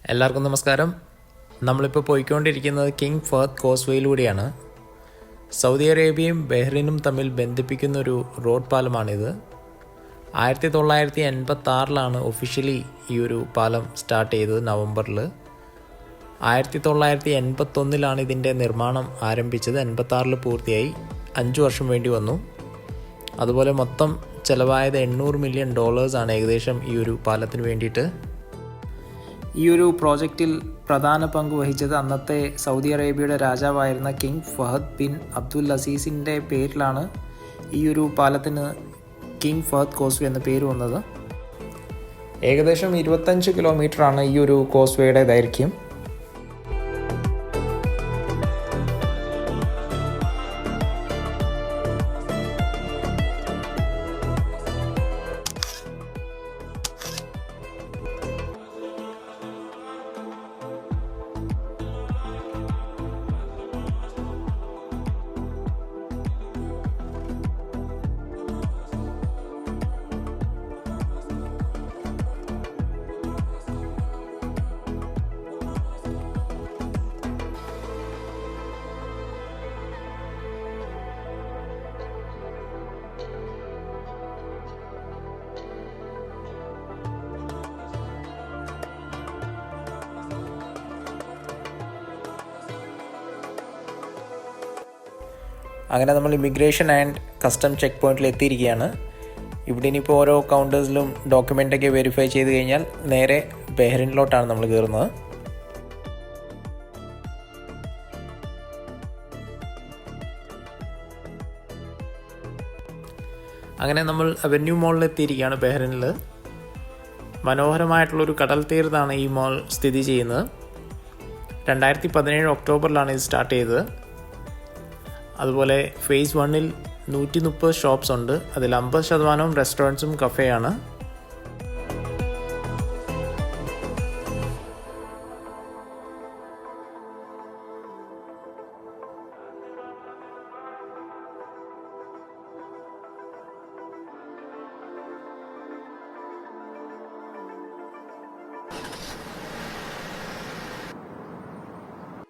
എല്ലാവർക്കും നമസ്കാരം. നമ്മളിപ്പോൾ പോയിക്കൊണ്ടിരിക്കുന്നത് കിങ് ഫഹദ് കോസ്വേയിലൂടെയാണ്. സൗദി അറേബ്യയും ബഹ്റിനും തമ്മിൽ ബന്ധിപ്പിക്കുന്നൊരു റോഡ് പാലമാണിത്. 1986 ഒഫീഷ്യലി ഈ ഒരു പാലം സ്റ്റാർട്ട് ചെയ്തത്. നവംബറിൽ 1981 ഇതിൻ്റെ നിർമ്മാണം ആരംഭിച്ചത്. 86 പൂർത്തിയായി. 5 വർഷം വേണ്ടി വന്നു. അതുപോലെ മൊത്തം ചിലവായത് $800 മില്യൺ ഏകദേശം ഈ ഒരു പാലത്തിന് വേണ്ടിയിട്ട്. ഈ ഒരു പ്രോജക്റ്റിൽ പ്രധാന പങ്ക് വഹിച്ചത് അന്നത്തെ സൗദി അറേബ്യയുടെ രാജാവായിരുന്ന കിങ് ഫഹദ് ബിൻ അബ്ദുൽ അസീസിൻ്റെ പേരിലാണ് ഈ ഒരു പാലത്തിന് കിങ് ഫഹദ് കോസ്വേ എന്ന പേര് വന്നത്. ഏകദേശം 25 കിലോമീറ്ററാണ് ഈ ഒരു കോസ്വേയുടെ ദൈർഘ്യം. അങ്ങനെ നമ്മൾ ഇമിഗ്രേഷൻ ആൻഡ് കസ്റ്റം ചെക്ക് പോയിന്റിൽ എത്തിയിരിക്കുകയാണ്. ഇവിടെ ഇനിയിപ്പോൾ ഓരോ കൗണ്ടേഴ്സിലും ഡോക്യുമെൻ്റൊക്കെ വെരിഫൈ ചെയ്ത് കഴിഞ്ഞാൽ നേരെ ബഹ്റിനിലോട്ടാണ് നമ്മൾ കയറുന്നത്. അങ്ങനെ നമ്മൾ അവന്യൂ മോളിൽ എത്തിയിരിക്കുകയാണ് ബഹ്റിനിൽ. മനോഹരമായിട്ടുള്ളൊരു കടൽ തീരത്താണ് ഈ മോൾ സ്ഥിതി ചെയ്യുന്നത്. 2017 ഒക്ടോബറിലാണ് ഇത് സ്റ്റാർട്ട് ചെയ്തത്. അതുപോലെ ഫേസ് 1 130 ഷോപ്സ് ഉണ്ട്. അതിൽ 50% റെസ്റ്റോറൻറ്റ്സും കഫേയാണ്.